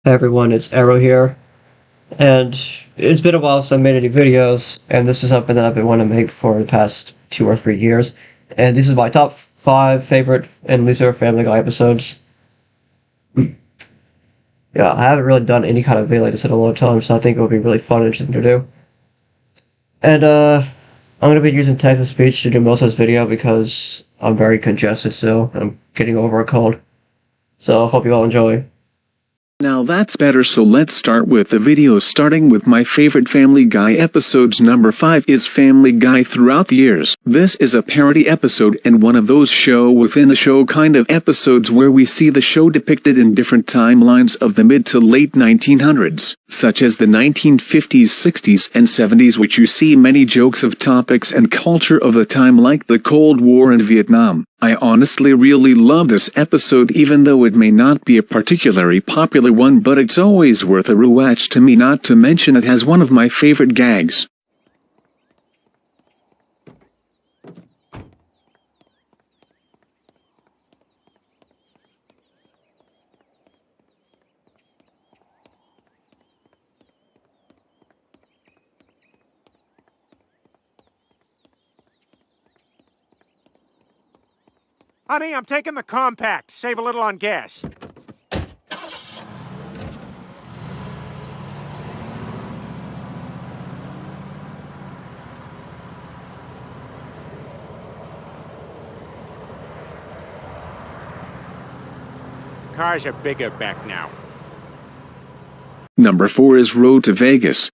Hey everyone, it's Arrow here, and it's been a while since I made any videos, and this is something that I've been wanting to make for the past 2 or 3 years, and this is my top 5 favorite and least favorite Family Guy episodes. Yeah, I haven't really done any kind of video like this in a long time, so I think it would be really fun and interesting to do. And, I'm gonna be using text-to-speech to do most of this video because I'm very congested still, and I'm getting over a cold. So I hope you all enjoy. Now that's better, so let's start with the video, starting with my favorite Family Guy episodes. Number 5 is Family Guy Throughout the Years. This is a parody episode and one of those show within a show kind of episodes where we see the show depicted in different timelines of the mid to late 1900s, such as the 1950s, 60s, and 70s, which you see many jokes of topics and culture of the time like the Cold War and Vietnam. I honestly really love this episode, even though it may not be a particularly popular one, but it's always worth a rewatch to me, not to mention it has one of my favorite gags. Honey, I'm taking the compact. Save a little on gas. Cars are bigger back now. Number 4 is Road to Vegas.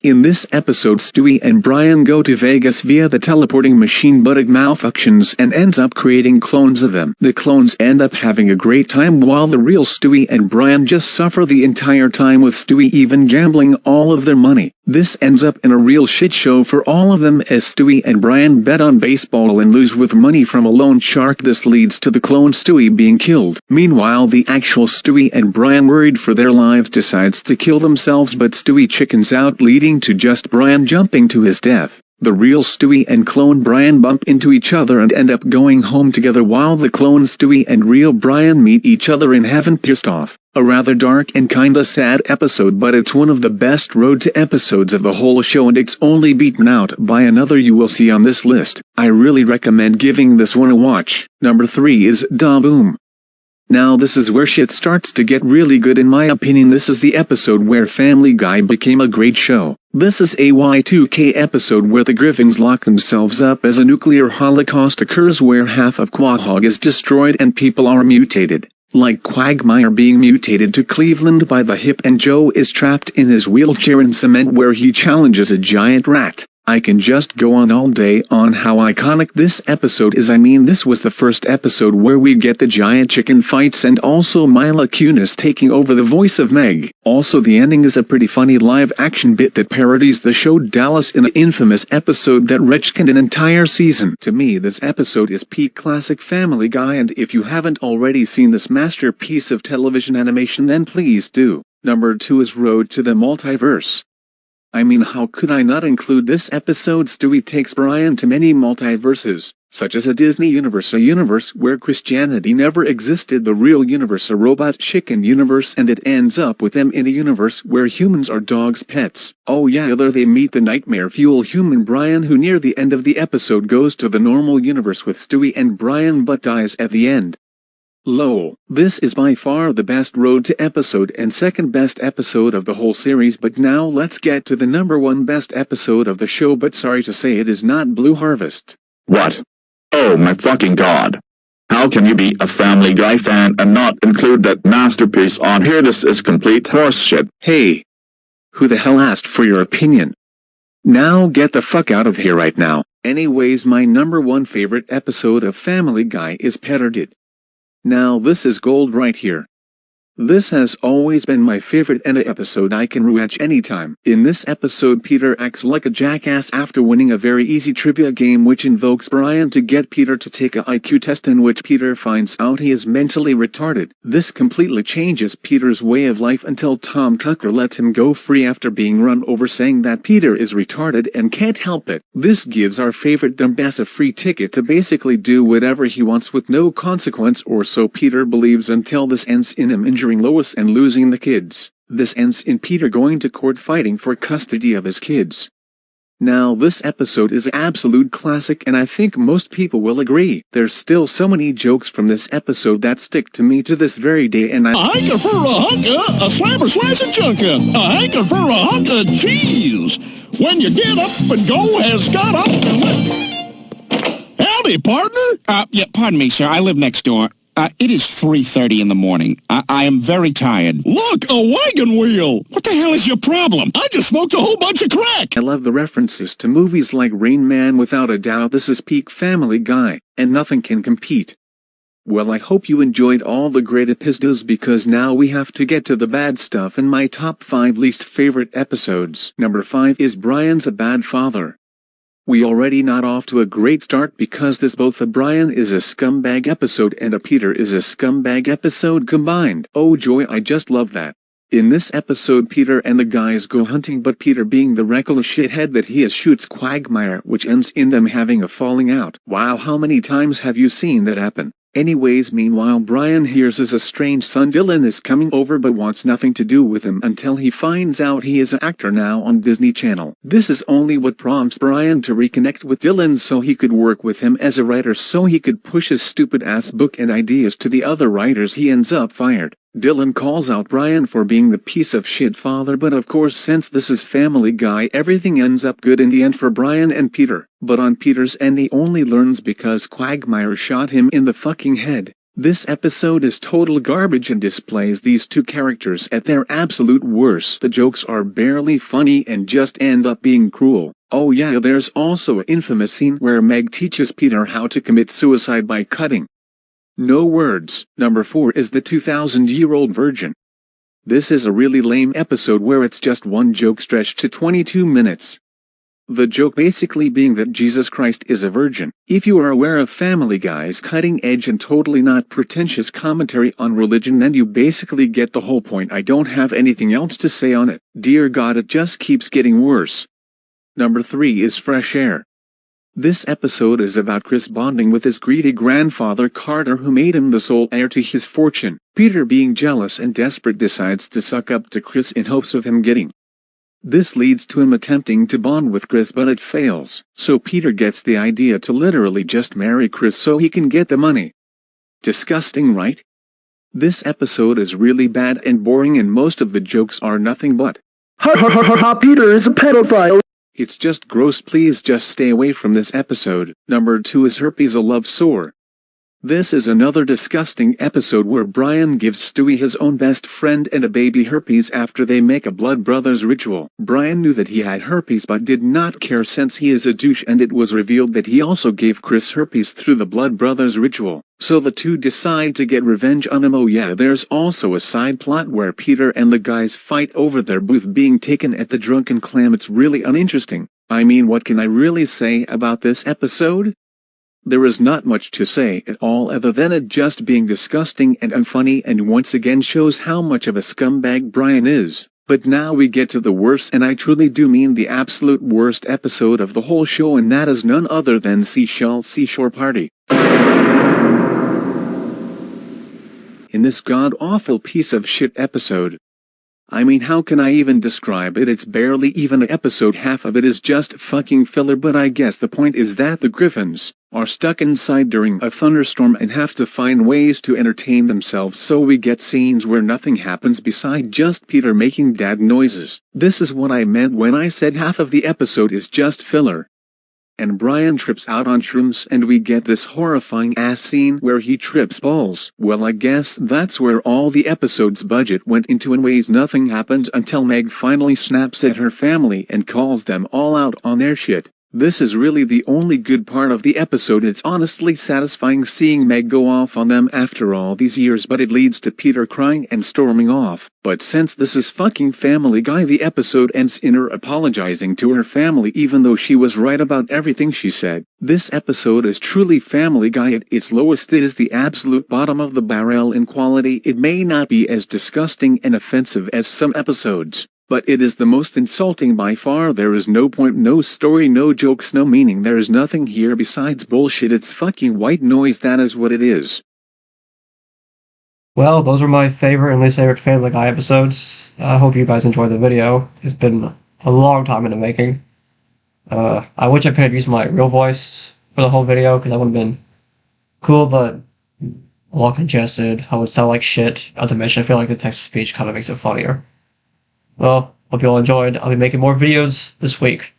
In this episode, Stewie and Brian go to Vegas via the teleporting machine, but it malfunctions and ends up creating clones of them. The clones end up having a great time while the real Stewie and Brian just suffer the entire time, with Stewie even gambling all of their money. This ends up in a real shit show for all of them, as Stewie and Brian bet on baseball and lose with money from a loan shark. This leads to the clone Stewie being killed. Meanwhile, the actual Stewie and Brian, worried for their lives, decides to kill themselves, but Stewie chickens out, leading to just Brian jumping to his death. The real Stewie and clone Brian bump into each other and end up going home together, while the clone Stewie and real Brian meet each other in heaven. Pissed Off. A rather dark and kinda sad episode, but it's one of the best road to episodes of the whole show, and it's only beaten out by another you will see on this list. I really recommend giving this one a watch. Number 3 is Da Boom. Now this is where shit starts to get really good in my opinion. This is the episode where Family Guy became a great show. This is a Y2K episode where the Griffins lock themselves up as a nuclear holocaust occurs, where half of Quahog is destroyed and people are mutated, like Quagmire being mutated to Cleveland by the Hip, and Joe is trapped in his wheelchair in cement where he challenges a giant rat. I can just go on all day on how iconic this episode is. I mean, this was the first episode where we get the giant chicken fights and also Mila Kunis taking over the voice of Meg. Also, the ending is a pretty funny live action bit that parodies the show Dallas in an infamous episode that retconned an entire season. To me, this episode is peak classic Family Guy, and if you haven't already seen this masterpiece of television animation, then please do. Number 2 is Road to the Multiverse. I mean, how could I not include this episode? Stewie takes Brian to many multiverses, such as a Disney universe, a universe where Christianity never existed, the real universe, a robot chicken universe, and it ends up with them in a universe where humans are dogs' pets. Oh yeah, there they meet the nightmare fuel human Brian, who near the end of the episode goes to the normal universe with Stewie and Brian but dies at the end. Lol. This is by far the best road to episode and second best episode of the whole series, but now let's get to the number 1 best episode of the show, but sorry to say it is not Blue Harvest. What? Oh my fucking god. How can you be a Family Guy fan and not include that masterpiece on here? This is complete horseshit. Hey. Who the hell asked for your opinion? Now get the fuck out of here right now. Anyways, my number 1 favorite episode of Family Guy is Petarded. Now this is gold right here. This has always been my favorite and an episode I can rewatch anytime. In this episode, Peter acts like a jackass after winning a very easy trivia game which invokes Brian to get Peter to take a IQ test, in which Peter finds out he is mentally retarded. This completely changes Peter's way of life until Tom Tucker lets him go free after being run over, saying that Peter is retarded and can't help it. This gives our favorite dumbass a free ticket to basically do whatever he wants with no consequence, or so Peter believes, until this ends in him injuring torturing Lois and losing the kids. This ends in Peter going to court fighting for custody of his kids. Now this episode is an absolute classic and I think most people will agree. There's still so many jokes from this episode that stick to me to this very day and A hanker for a hunker, a slammer slash a chunker, a hanker for a hunk of cheese. When you get up and go has got up and what? Howdy, partner. Yeah, pardon me, sir. I live next door. It is 3:30 in the morning. I am very tired. Look, a wagon wheel. What the hell is your problem? I just smoked a whole bunch of crack. I love the references to movies like Rain Man. Without a doubt this is peak Family Guy, and nothing can compete. Well, I hope you enjoyed all the great episodes because now we have to get to the bad stuff in my top 5 least favorite episodes. Number 5 is Brian's a Bad Father. We already not off to a great start because this both a Brian is a scumbag episode and a Peter is a scumbag episode combined. Oh joy, I just love that. In this episode Peter and the guys go hunting but Peter being the reckless shithead that he is shoots Quagmire which ends in them having a falling out. Wow, how many times have you seen that happen? Anyways, meanwhile Brian hears his estranged son Dylan is coming over but wants nothing to do with him until he finds out he is an actor now on Disney Channel. This is only what prompts Brian to reconnect with Dylan so he could work with him as a writer so he could push his stupid ass book and ideas to the other writers. He ends up fired. Dylan calls out Brian for being the piece of shit father but of course since this is Family Guy everything ends up good in the end for Brian and Peter. But on Peter's end he only learns because Quagmire shot him in the fucking head. This episode is total garbage and displays these two characters at their absolute worst. The jokes are barely funny and just end up being cruel. Oh yeah, there's also an infamous scene where Meg teaches Peter how to commit suicide by cutting. No words. Number 4 is the 2,000-year-old virgin. This is a really lame episode where it's just one joke stretched to 22 minutes. The joke basically being that Jesus Christ is a virgin. If you are aware of Family Guy's cutting edge and totally not pretentious commentary on religion then you basically get the whole point. I don't have anything else to say on it. Dear God, it just keeps getting worse. Number 3 is Fresh Air. This episode is about Chris bonding with his greedy grandfather Carter who made him the sole heir to his fortune. Peter being jealous and desperate decides to suck up to Chris in hopes of him getting. This leads to him attempting to bond with Chris but it fails, so Peter gets the idea to literally just marry Chris so he can get the money. Disgusting, right? This episode is really bad and boring and most of the jokes are nothing but Ha ha ha ha ha, Peter is a pedophile. It's just gross. Please just stay away from this episode. Number 2 is Herpes a Love Sore. This is another disgusting episode where Brian gives Stewie his own best friend and a baby herpes after they make a blood brothers ritual. Brian knew that he had herpes but did not care since he is a douche and it was revealed that he also gave Chris herpes through the blood brothers ritual. So the two decide to get revenge on him. Oh yeah, there's also a side plot where Peter and the guys fight over their booth being taken at the Drunken Clam. It's really uninteresting. I mean, what can I really say about this episode? There is not much to say at all other than it just being disgusting and unfunny and once again shows how much of a scumbag Brian is. But now we get to the worst, and I truly do mean the absolute worst episode of the whole show, and that is none other than Seashore Party. In this god-awful piece of shit episode, I mean, how can I even describe it? It's barely even an episode. Half of it is just fucking filler, but I guess the point is that the Griffins are stuck inside during a thunderstorm and have to find ways to entertain themselves, so we get scenes where nothing happens beside just Peter making dad noises. This is what I meant when I said half of the episode is just filler. And Brian trips out on shrooms and we get this horrifying ass scene where he trips balls. Well, I guess that's where all the episode's budget went into, in ways nothing happens until Meg finally snaps at her family and calls them all out on their shit. This is really the only good part of the episode. It's honestly satisfying seeing Meg go off on them after all these years, but it leads to Peter crying and storming off. But since this is fucking Family Guy, the episode ends in her apologizing to her family even though she was right about everything she said. This episode is truly Family Guy at its lowest. It is the absolute bottom of the barrel in quality. It may not be as disgusting and offensive as some episodes, but it is the most insulting by far. There is no point, no story, no jokes, no meaning. There is nothing here besides bullshit. It's fucking white noise. That is what it is. Well, those are my favorite and least favorite Family Guy episodes. I hope you guys enjoyed the video. It's been a long time in the making. I wish I could have used my real voice for the whole video, because that would have been cool, but a lot congested. I would sound like shit. Not to mention, I feel like the text-to-speech kind of makes it funnier. Well, hope you all enjoyed. I'll be making more videos this week.